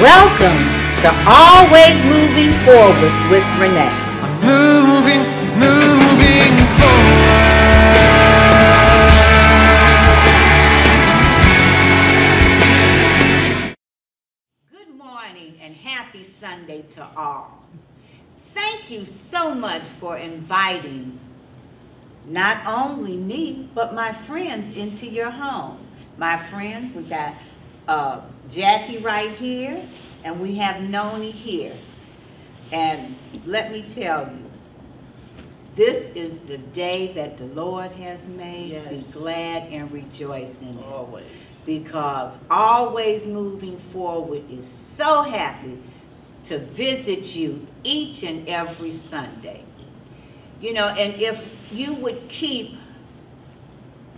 Welcome to Always Moving Forward with Renee. Moving forward. Good morning and happy Sunday to all. Thank you so much for inviting not only me, but my friends into your home. My friends, we got Jackie right here, and we have Noni here. And let me tell you, this is the day that the Lord has made. Yes. Be glad and rejoice in it. Always. Because Always Moving Forward is so happy to visit you each and every Sunday. You know, and if you would keep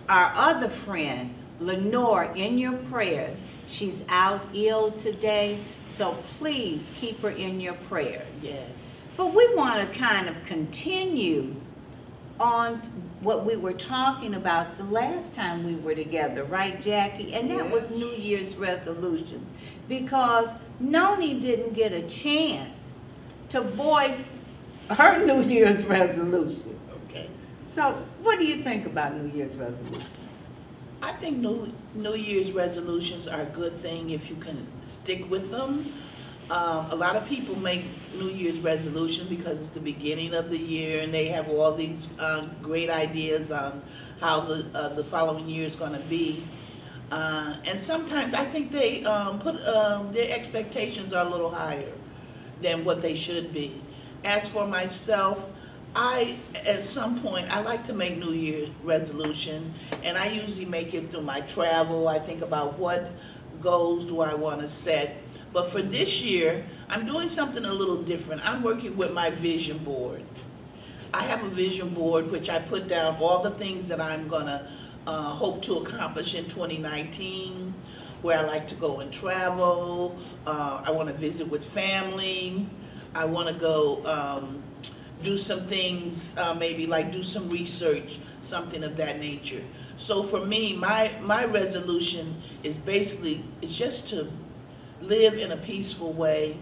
our other friend, Lenore, in your prayers. She's out ill today, so please keep her in your prayers. Yes. But we want to kind of continue on what we were talking about the last time we were together, right, Jackie? And that was New Year's resolutions, because Noni didn't get a chance to voice her New Year's resolution. Okay. So what do you think about New Year's resolutions? I think New Year's resolutions are a good thing if you can stick with them. A lot of people make New Year's resolutions because it's the beginning of the year and they have all these great ideas on how the following year is going to be. And sometimes I think they put their expectations are a little higher than what they should be. As for myself, at some point, I like to make New Year's resolution, and I usually make it through my travel. I think about what goals do I want to set. But for this year, I'm doing something a little different. I'm working with my vision board. I have a vision board which I put down all the things that I'm going to hope to accomplish in 2019, where I like to go and travel. I want to visit with family. I want to go do some things, maybe like do some research, something of that nature. So for me, my resolution is basically, it's just to live in a peaceful way,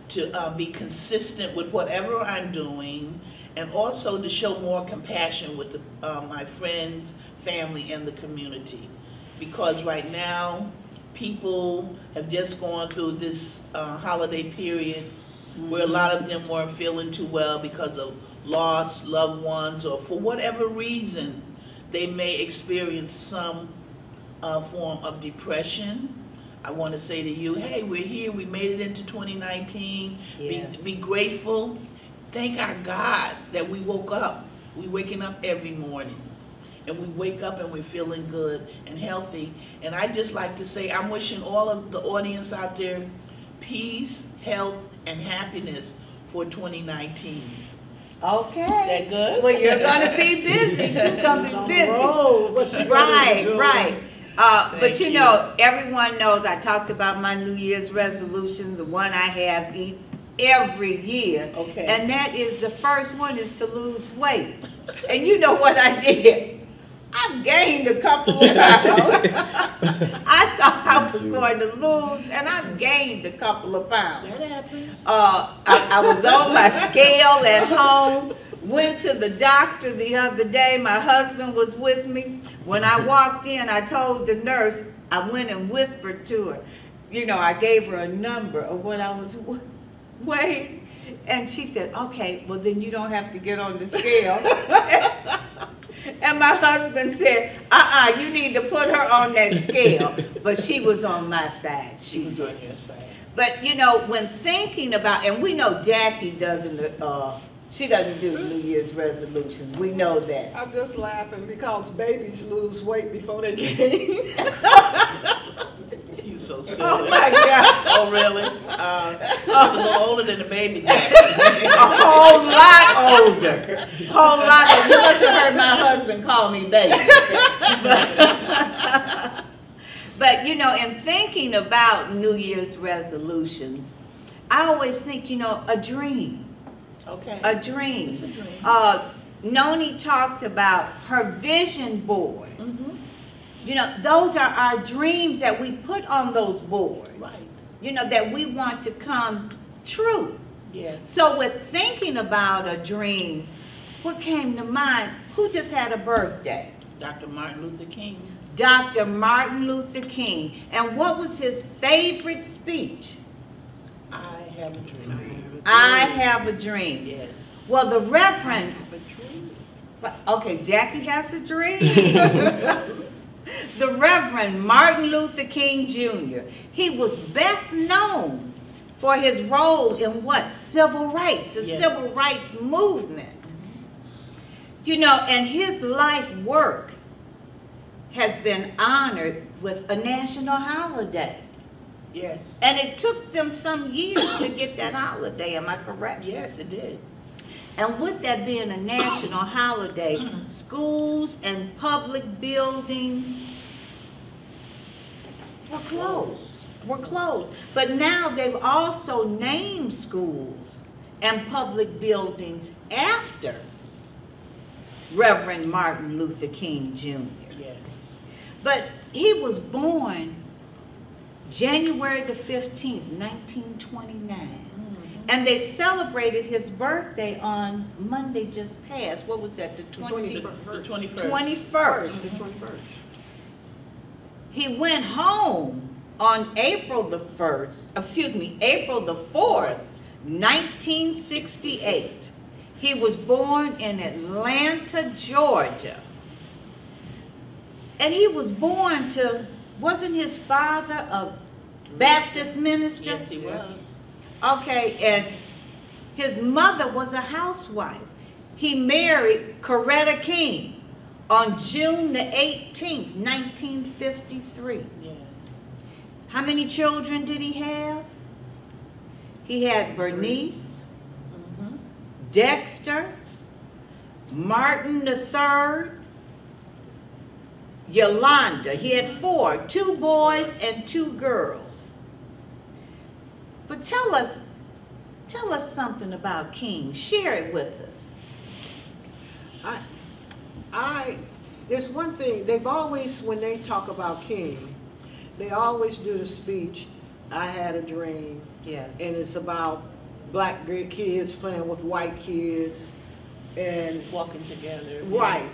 to be consistent with whatever I'm doing, and also to show more compassion with my friends, family, and the community. Because right now, people have just gone through this holiday period where a lot of them weren't feeling too well because of lost loved ones, or for whatever reason, they may experience some form of depression. I want to say to you, hey, we're here, we made it into 2019, yes. Be grateful. Thank our God that we woke up. We're waking up every morning. And we wake up and we're feeling good and healthy. And I just like to say, I'm wishing all of the audience out there peace, health, and happiness for 2019. Okay. Is that good? Well, you're going to be busy. She's going to be busy. Right. But you know, everyone knows I talked about my New Year's resolution, the one I have every year. Okay. And that is, the first one is to lose weight. And you know what I did? I've gained a couple of pounds. I thought I was going to lose, and I've gained a couple of pounds. That happens. I was on my scale at home, went to the doctor the other day. My husband was with me. When I walked in, I told the nurse, I went and whispered to her. You know, I gave her a number of what I was weighing. And she said, okay, well then you don't have to get on the scale. And my husband said, you need to put her on that scale. But she was on my side. She was on your side. But you know, when thinking about, and we know Jackie doesn't, she doesn't do New Year's resolutions. We know that. I'm just laughing because babies lose weight before they gain. You're so silly. Oh my God. Oh really? She's a little older than the baby. A whole lot older. Whole lot older. You must have heard my husband call me baby. But you know, in thinking about New Year's resolutions, I always think, you know, a dream. Okay. A dream. It's a dream. Noni talked about her vision board. Mm-hmm. You know, those are our dreams that we put on those boards. Right. you know, that we want to come true. Yes. So with thinking about a dream, what came to mind? Who just had a birthday? Dr. Martin Luther King. Dr. Martin Luther King. And what was his favorite speech? I have a dream. I have a dream. Yes. Well, the Reverend, A dream. okay, Jackie has a dream. The Reverend Martin Luther King Jr., he was best known for his role in what? Civil rights, the Yes. civil rights movement. You know, and his life work has been honored with a national holiday. Yes. And it took them some years to get that holiday, am I correct? Yes, it did. And with that being a national holiday, schools and public buildings were closed. But now they've also named schools and public buildings after Reverend Martin Luther King Jr. Yes. But he was born January the 15th, 1929. And they celebrated his birthday on Monday just passed. What was that, the 21st? The 21st. 21st. The 21st. He went home on April the 4th, 1968. He was born in Atlanta, Georgia. And he was born to, wasn't his father a Baptist minister? Yes, he was. Okay, and his mother was a housewife. He married Coretta King on June the 18th, 1953. Yes. How many children did he have? He had Bernice, Dexter, Martin III, Yolanda. He had 4, 2 boys and 2 girls. But tell us something about King. Share it with us. There's one thing, they've always, when they talk about King, they always do the speech, I had a dream. Yes. And it's about black kids playing with white kids and, Walking together. right.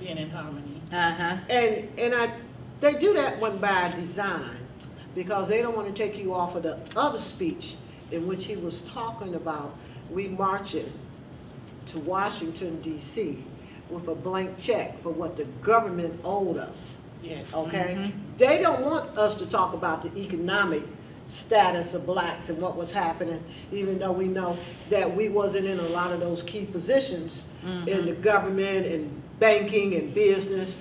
Being in harmony. Uh-huh. And they do that one by design because they don't want to take you off of the other speech in which he was talking about we marching to Washington, D.C. with a blank check for what the government owed us, Yes. okay? They don't want us to talk about the economic status of blacks and what was happening, even though we know that we wasn't in a lot of those key positions in the government and banking and business,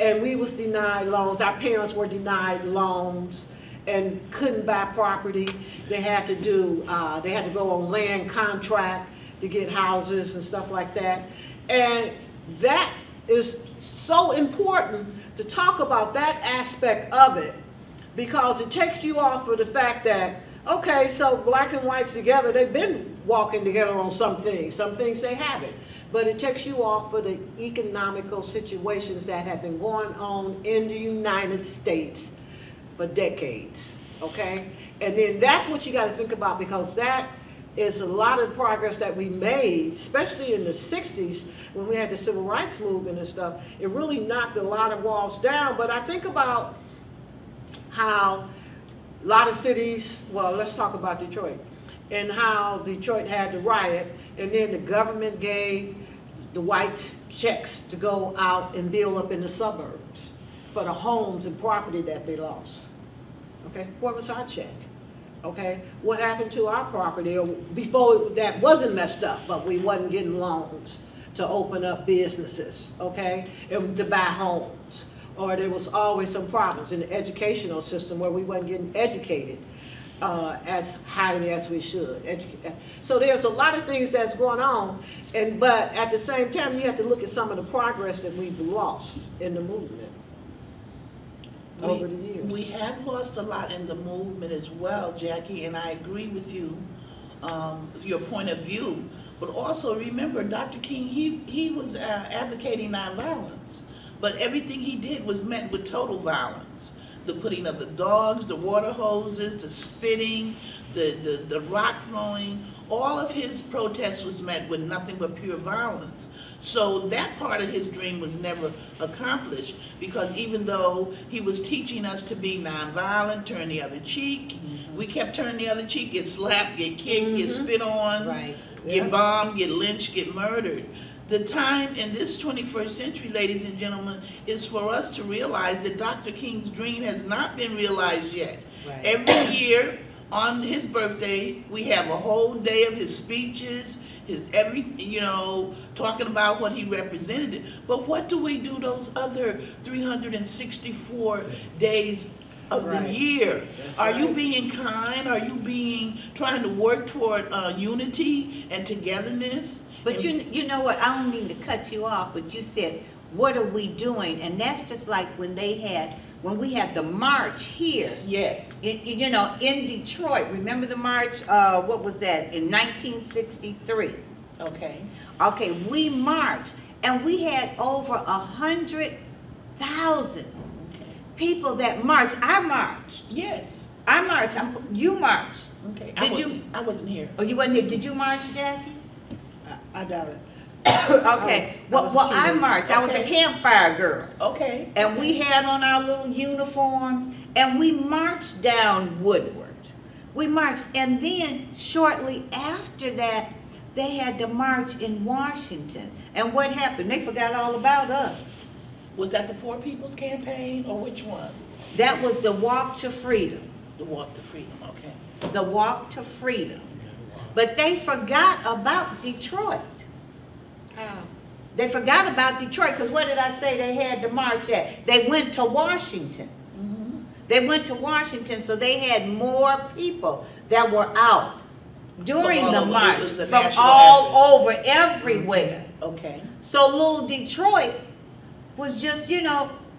and we was denied loans. Our parents were denied loans and couldn't buy property. They had to go on land contract to get houses and stuff like that. And that is so important to talk about that aspect of it, because it takes you off of the fact that, okay, so black and whites together, they've been walking together on some things they haven't. But it takes you off of the economical situations that have been going on in the United States for decades, okay? And then that's what you got to think about, because that is a lot of progress that we made, especially in the 60s when we had the civil rights movement and stuff. It really knocked a lot of walls down. But I think about how a lot of cities, well, let's talk about Detroit, and how Detroit had the riot, and then the government gave the whites checks to go out and build up in the suburbs for the homes and property that they lost. Okay, what was our check? Okay, what happened to our property before that wasn't messed up, but we wasn't getting loans to open up businesses, okay, and to buy homes. Or there was always some problems in the educational system where we wasn't getting educated as highly as we should. So there's a lot of things that's going on, but at the same time, you have to look at some of the progress that we've lost in the movement over the years. We have lost a lot in the movement as well, Jackie, and I agree with you, your point of view. But also remember, Dr. King, he was advocating nonviolence, but everything he did was met with total violence. the putting of the dogs, the water hoses, the spitting, the rock throwing, all of his protests was met with nothing but pure violence. So that part of his dream was never accomplished, because even though he was teaching us to be nonviolent, turn the other cheek, we kept turning the other cheek, get slapped, get kicked, get spit on, Right. get bombed, get lynched, get murdered. The time in this 21st century, ladies and gentlemen, is for us to realize that Dr. King's dream has not been realized yet. Right. Every year on his birthday, we have a whole day of his speeches, his talking about what he represented. But what do we do those other 364 days of the year? Are you being kind? Are you trying to work toward unity and togetherness? But you know what, I don't mean to cut you off, but you said, what are we doing? And that's just like when we had the march here. Yes. In Detroit. Remember the march, what was that, in 1963? Okay. Okay, we marched, and we had over 100,000 people that marched. I marched. Yes. I marched. You marched. Okay. I wasn't here. Oh, you wasn't here. Did you march, Jackie? I doubt it. Okay. I marched. I was a campfire girl. Okay. And we had on our little uniforms, and we marched down Woodward. We marched, and then shortly after that, they had to march in Washington. And what happened? They forgot all about us. Was that the Poor People's Campaign, or which one? That was the Walk to Freedom. The Walk to Freedom, okay. The Walk to Freedom. But they forgot about Detroit. How? They forgot about Detroit, because what did I say they had to march at? They went to Washington. They went to Washington, so they had more people that were out during the march from all over, everywhere. Okay. So little Detroit was just,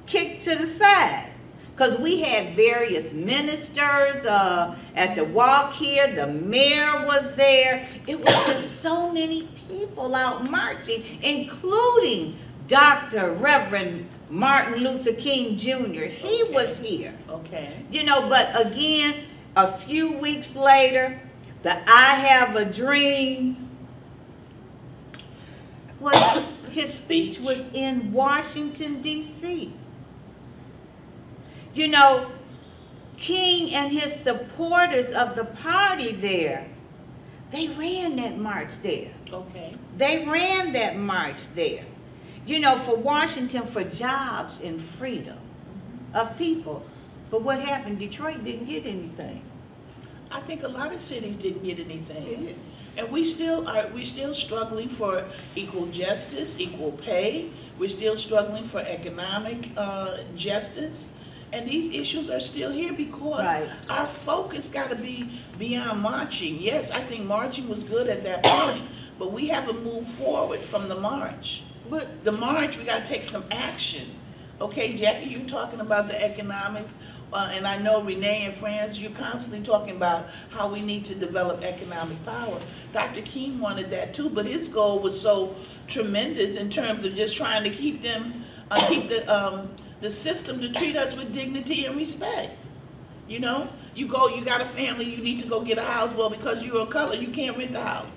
kicked to the side. Because we had various ministers at the walk here. The mayor was there. It was just so many people out marching, including Dr. Reverend Martin Luther King Jr. He was here. Okay. But again, a few weeks later, the I Have a Dream, his speech was in Washington, D.C. King and his supporters of the party there, they ran that march there. Okay. They ran that march there. For Washington, for jobs and freedom of people. But what happened? Detroit didn't get anything. I think a lot of cities didn't get anything. And we're still struggling for equal justice, equal pay. We're still struggling for economic justice. And these issues are still here because our focus got to be beyond marching. Yes, I think marching was good at that point, but we haven't moved forward from the march. But the march, we got to take some action. Okay, Jackie, you're talking about the economics, and I know Renee and Franz, you're constantly talking about how we need to develop economic power. Dr. King wanted that too, but his goal was so tremendous in terms of just trying to keep the system to treat us with dignity and respect. You got a family, you need to go get a house. Well, because you're a color, you can't rent the house.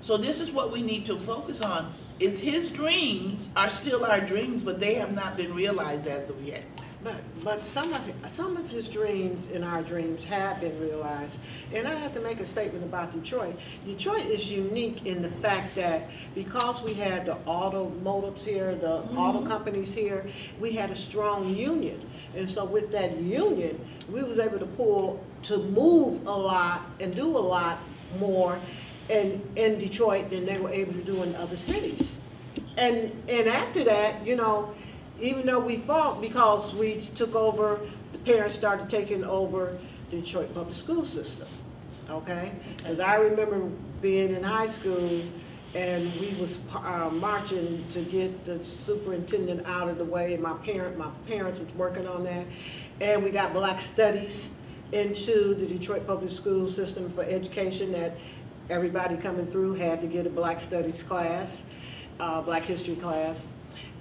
So this is what we need to focus on. Is his dreams are still our dreams, but they have not been realized as of yet. But some of his dreams and our dreams have been realized. And I have to make a statement about Detroit. Detroit is unique in the fact that because we had the automotives here, the auto companies here, we had a strong union. And so with that union, we was able to move a lot and do a lot more in Detroit than they were able to do in other cities. And after that, even though we fought because we took over, the parents started taking over the Detroit public school system, okay? Because I remember being in high school and we was marching to get the superintendent out of the way. My parents was working on that. And we got Black Studies into the Detroit public school system for education, that everybody coming through had to get a Black Studies class, Black History class.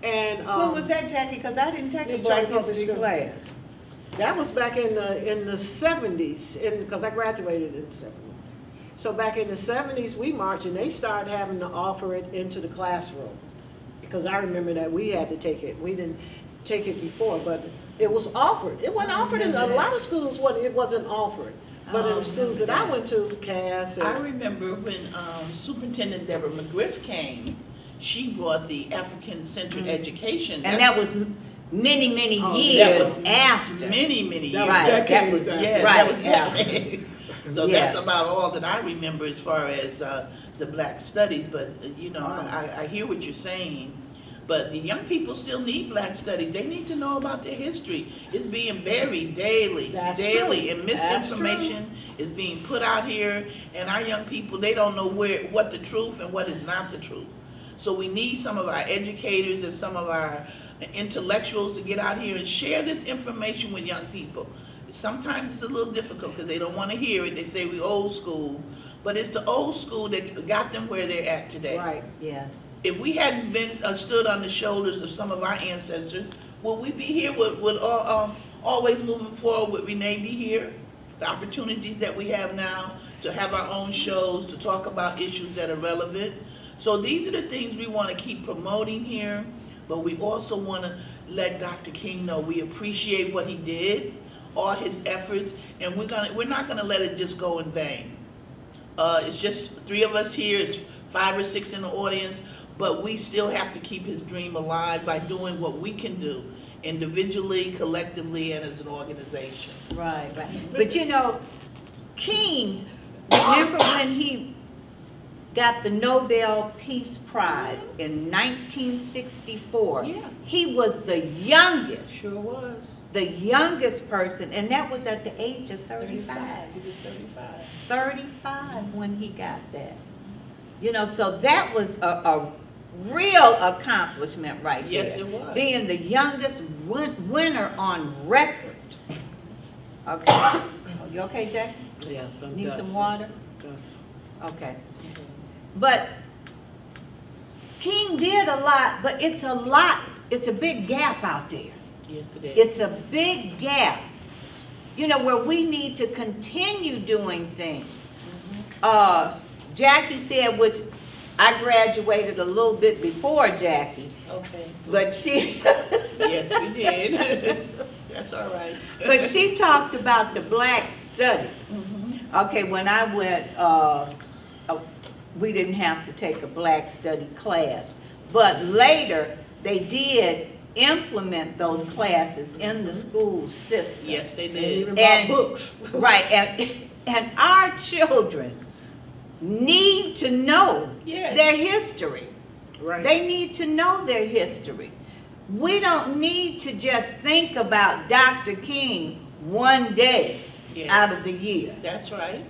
And When was that, Jackie? Because I didn't take a Detroit Black Public History School. class. that was back in the 70s, because I graduated in the 70s. So back in the 70s, we marched, and they started having to offer it into the classroom. Because I remember that we had to take it. We didn't take it before, but it was offered. It wasn't offered in a lot of schools. It wasn't offered. But in the schools that I went to, Cass I and remember when Superintendent Deborah McGriff came, she brought the African-centered education. And that was many, many Oh, that years was after. many, many years. Right, that decades was, after. Yeah, right, that was yeah. decades. So Yes. that's about all that I remember as far as the Black studies. But you know, I hear what you're saying. But the young people still need Black studies. They need to know about their history. It's being buried daily, That's daily, true. and misinformation is being put out here. And our young people, they don't know what the truth and what is not the truth. So we need some of our educators and some of our intellectuals to get out here and share this information with young people. Sometimes it's a little difficult because they don't want to hear it. They say we old school, but it's the old school that got them where they're at today. right. Yes. If we hadn't been stood on the shoulders of some of our ancestors, would we be here? Would always moving forward? Would Renee be here? The opportunities that we have now to have our own shows, to talk about issues that are relevant. So these are the things we want to keep promoting here, but we also want to let Dr. King know we appreciate what he did, all his efforts, and we're not gonna let it just go in vain. It's just 3 of us here, it's 5 or 6 in the audience, but we still have to keep his dream alive by doing what we can do individually, collectively, and as an organization. Right, right. But you know, King, remember when he got the Nobel Peace Prize in 1964? Yeah. He was the youngest. Sure was. The youngest person, and that was at the age of 35. He was 35. 35 when he got that. You know, so that was a real accomplishment right there. Yes, it was. Being the youngest winner on record. Okay. Oh, you okay, Jackie? Yeah, Need some water? Dust. Okay. But King did a lot, but it's a big gap out there. Yes, it is. It's a big gap, you know, where we need to continue doing things. Jackie said, which I graduated a little bit before Jackie, Okay. but she, Yes, we did. That's all right. but she talked about the Black studies. Okay, when I went, we didn't have to take a Black study class, but later they did implement those classes in the school system. Yes, they And did. even bought And- books. Right, and our children need to know Yes. their history. Right. They need to know their history. We don't need to just think about Dr. King one day Yes. out of the year. That's right.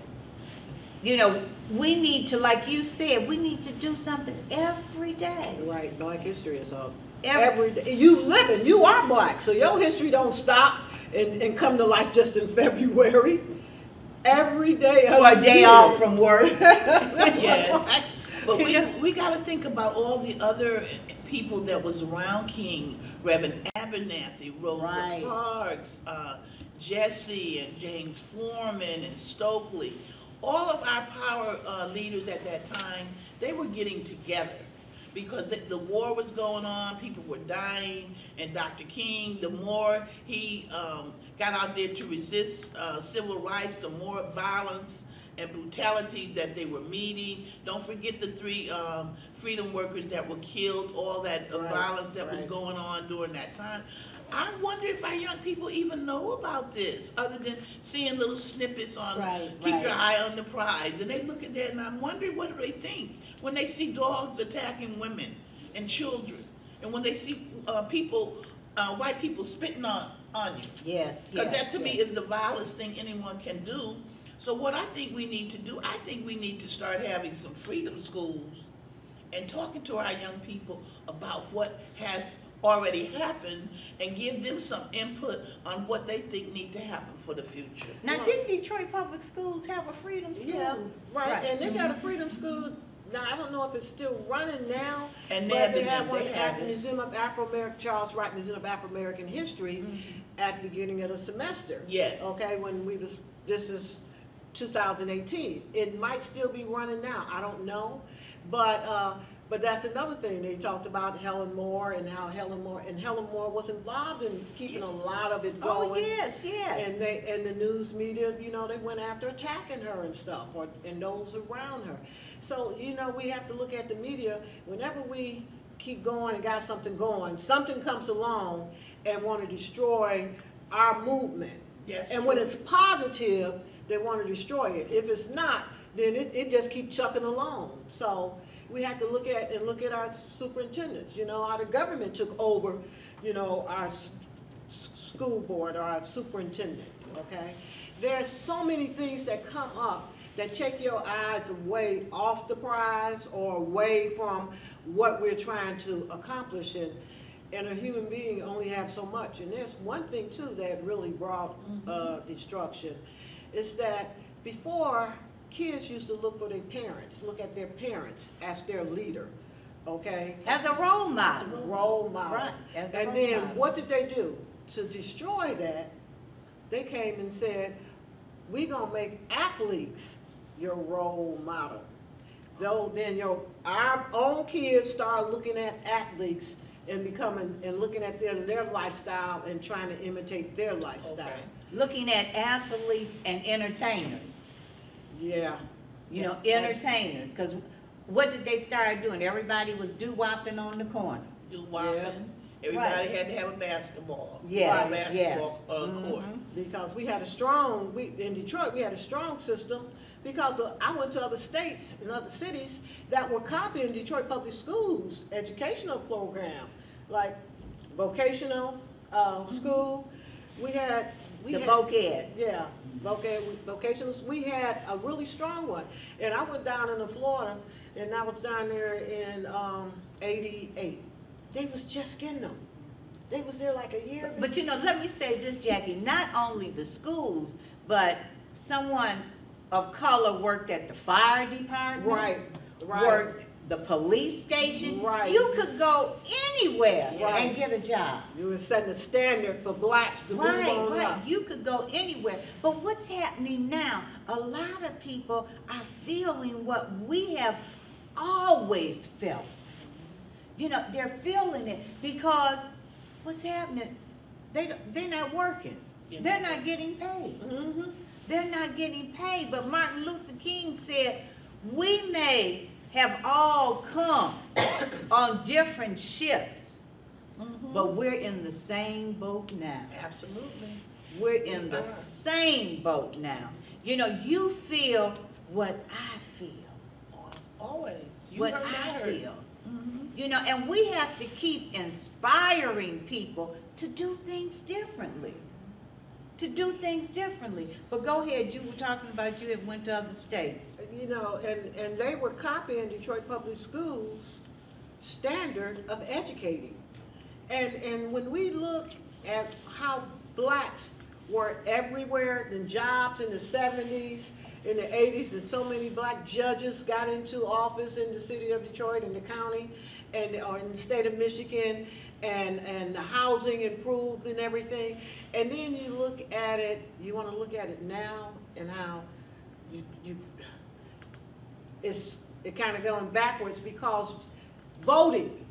You know, we need to, like you said, we need to do something every day. Right, Black history is all. Every- Every day. You live it, you are Black, so your history don't stop and come to life just in February. Every day of Or a the day year. off from work. Yes. But You know? we got to think about all the other people that was around King, Reverend Abernathy, Rosa Right. Parks, Jesse and James Foreman and Stokely. All of our power leaders at that time, they were getting together because the war was going on, people were dying, and Dr. King, the more he got out there to resist civil rights, the more violence and brutality that they were meeting. Don't forget the 3 freedom workers that were killed, all that Right, violence that was right. going on during that time. I wonder if our young people even know about this, other than seeing little snippets on Right, Keep right. Your Eye on the Prize. And they look at that and I'm wondering what do they think when they see dogs attacking women and children, and when they see people, white people spitting on you. Yes, Because yes. that to me yes. is the vilest thing anyone can do. So what I think we need to do, I think we need to start having some freedom schools and talking to our young people about what has already happened and give them some input on what they think need to happen for the future. Now, didn't Detroit Public Schools have a freedom school? Yeah, right, Right. and they got a freedom school now I don't know if it's still running now, And but they have one they at have the it. Museum of Afro-American, Charles Wright Museum of Afro-American History at the beginning of the semester. Yes. Okay, when this is 2018. It might still be running now, I don't know. But that's another thing. They talked about Helen Moore and how Helen Moore was involved in keeping a lot of it going. Oh, yes, yes. And the news media, you know, they went after attacking her and stuff, and those around her. So, you know, we have to look at the media. Whenever we keep going and got something going, something comes along and want to destroy our movement. Yes, and when true. it's positive, they want to destroy it. If it's not, then it just keeps chucking along. So we have to look at our superintendents, you know, how the government took over, you know, our school board or our superintendent, okay? There's so many things that come up that take your eyes away off the prize or away from what we're trying to accomplish. And a human being only have so much. And there's one thing too that really brought destruction, is that before, kids used to look at their parents as their leader, okay? As a role model. As a role model. Right, as a and role then model. what did they do? To destroy that, they came and said, we're gonna make athletes your role model. So then our own kids start looking at athletes and looking at their lifestyle and trying to imitate their lifestyle. Okay. Looking at athletes and entertainers. Yeah. You know, entertainers. Because what did they start doing? Everybody was doo-wopping on the corner. Do whopping. Everybody Right. had to have a basketball. Yes, Or a basketball yes. court. Because we had in Detroit, we had a strong system because I went to other states and other cities that were copying Detroit Public Schools educational program, like vocational school. We had Voc Ed. Yeah, vocational. We had a really strong one, and I went down into Florida, and I was down there in '88. They was just getting them. They was there like a year. But you know, let me say this, Jackie, not only the schools, but someone of color worked at the fire department. Right. Worked the police station. Right. You could go anywhere Right. and get a job. You were setting a standard for blacks to move on Right. up. You could go anywhere. But what's happening now? A lot of people are feeling what we have always felt. You know, they're feeling it because what's happening? They're not working. Yeah. They're not getting paid. Mm-hmm. They're not getting paid. But Martin Luther King said, we may have all come on different ships, but we're in the same boat now. Absolutely. We're in the same boat now. You know, you feel what I feel. Always. You What heard I that. feel. You know, and we have to keep inspiring people to do things differently. To do things differently. But go ahead, you were talking about you had went to other states. You know, and they were copying Detroit Public Schools' standard of educating. And when we look at how blacks were everywhere in jobs in the 70s, in the 80s, and so many black judges got into office in the city of Detroit and the county or in the state of Michigan, and the housing improved and everything. And then you look at it, you want to look at it now and how it kind of going backwards because voting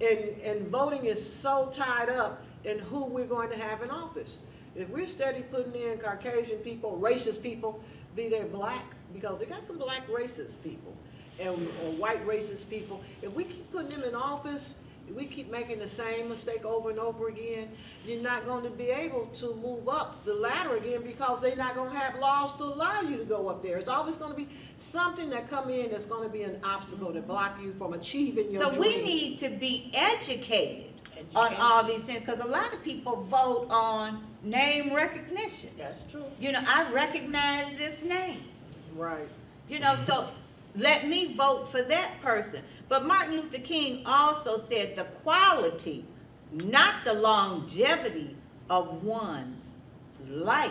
and voting is so tied up in who we're going to have in office. If we're steady putting in Caucasian people, racist people, be they black, because they got some black racist people or white racist people, if we keep putting them in office, if we keep making the same mistake over and over again, you're not going to be able to move up the ladder again because they're not going to have laws to allow you to go up there. It's always going to be something that come in that's going to be an obstacle to block you from achieving your So dream. we need to be educated on all these things because a lot of people vote on name recognition. That's true. You know, I recognize this name. Right. You know, so let me vote for that person. But Martin Luther King also said the quality, not the longevity of one's life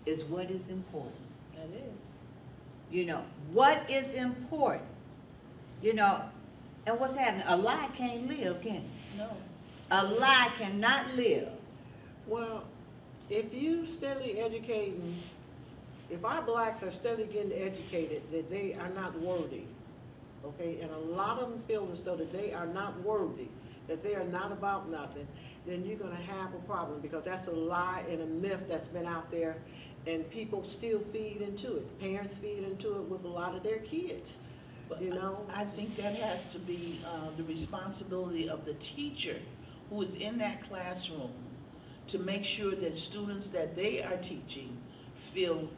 is what is important. That is. You know, what is important? You know, and what's happening? A lie can't live, can it? No. A lie cannot live. Well, if you steadily educating, if our blacks are steadily getting educated that they are not worthy, okay, and a lot of them feel as though that they are not worthy, that they are not about nothing, then you're gonna have a problem, because that's a lie and a myth that's been out there, and people still feed into it. Parents feed into it with a lot of their kids, But you know? I think that has to be the responsibility of the teacher who is in that classroom to make sure that students that they are teaching feel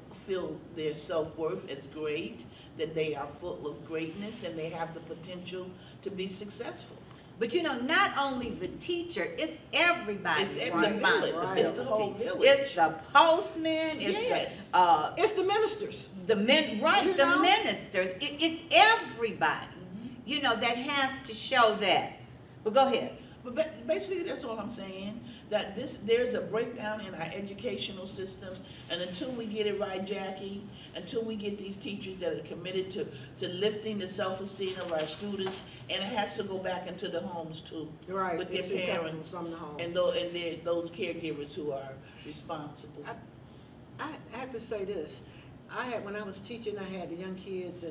their self-worth as great, that they are full of greatness, and they have the potential to be successful. But you know, not only the teacher, it's everybody's It's the village. responsibility. It's the whole village. It's the postman, it's Yes. It's the ministers. the men, right, You the know? ministers. It's everybody, you know, that has to show that. But go ahead. But basically, that's all I'm saying, that there's a breakdown in our educational system, and until we get it right, Jackie, until we get these teachers that are committed to lifting the self-esteem of our students, and it has to go back into the homes too. Right, with their it should come parents from the homes. and those caregivers who are responsible. I have to say this. When I was teaching, I had the young kids,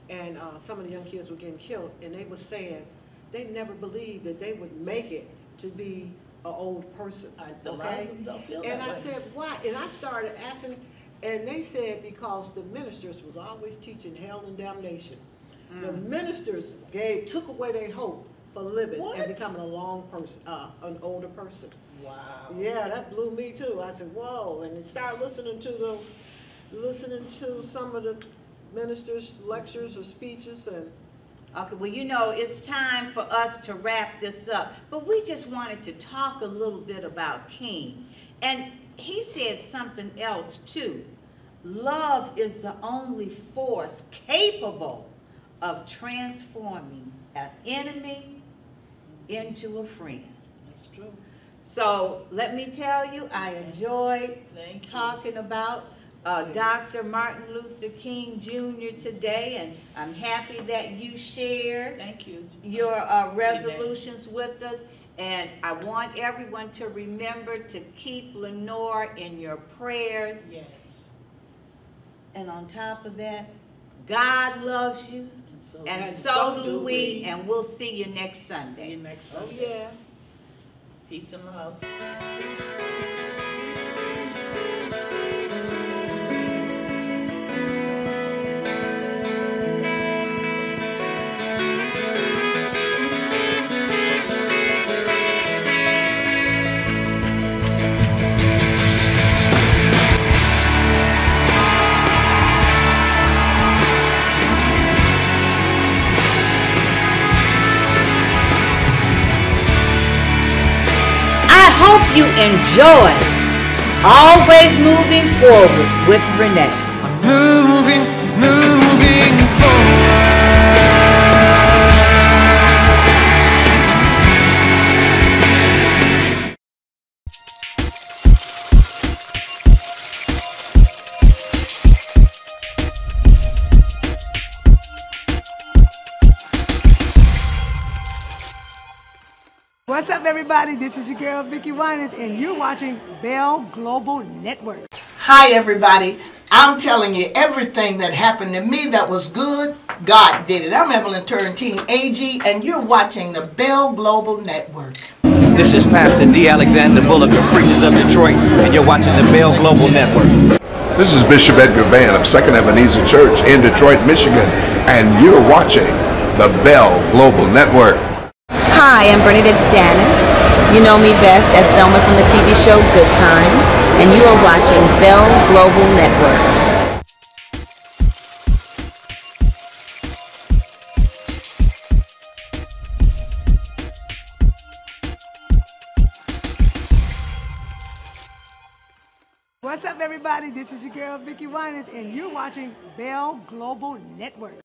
and some of the young kids were getting killed, and they were saying they never believed that they would make it to be an old person. A lot of them don't feel And that I way. said, why? And I started asking, and they said because the ministers was always teaching hell and damnation. The ministers took away their hope for living What? and becoming a an older person. Wow. Yeah, that blew me too. I said, whoa, and then started listening to some of the ministers' lectures or speeches, and Okay, well, you know, it's time for us to wrap this up. But we just wanted to talk a little bit about King. And he said something else too. Love is the only force capable of transforming an enemy into a friend. That's true. So let me tell you, I enjoyed Thank you. talking about Dr. Martin Luther King Jr. today, and I'm happy that you shared Thank you. your resolutions with us. And I want everyone to remember to keep Lenore in your prayers. Yes. And on top of that, God loves you, and so do we, and we'll see you next See you Sunday. next oh Sunday. yeah. Peace and love. I hope you enjoy Always Moving Forward with Renee. Moving forward. What's up, everybody? This is your girl, Vicki Winans, and you're watching Bell Global Network. Hi everybody, I'm telling you everything that happened to me that was good, God did it. I'm Evelyn Turrentine AG and you're watching the Bell Global Network. This is Pastor D. Alexander Bullock of Preachers of Detroit, and you're watching the Bell Global Network. This is Bishop Edgar Van of Second Ebenezer Church in Detroit, Michigan, and you're watching the Bell Global Network. Hi, I'm Bernadette Stanis. You know me best as Thelma from the TV show Good Times, and you are watching Bell Global Network. What's up, everybody? This is your girl, Vicki Winans, and you're watching Bell Global Network.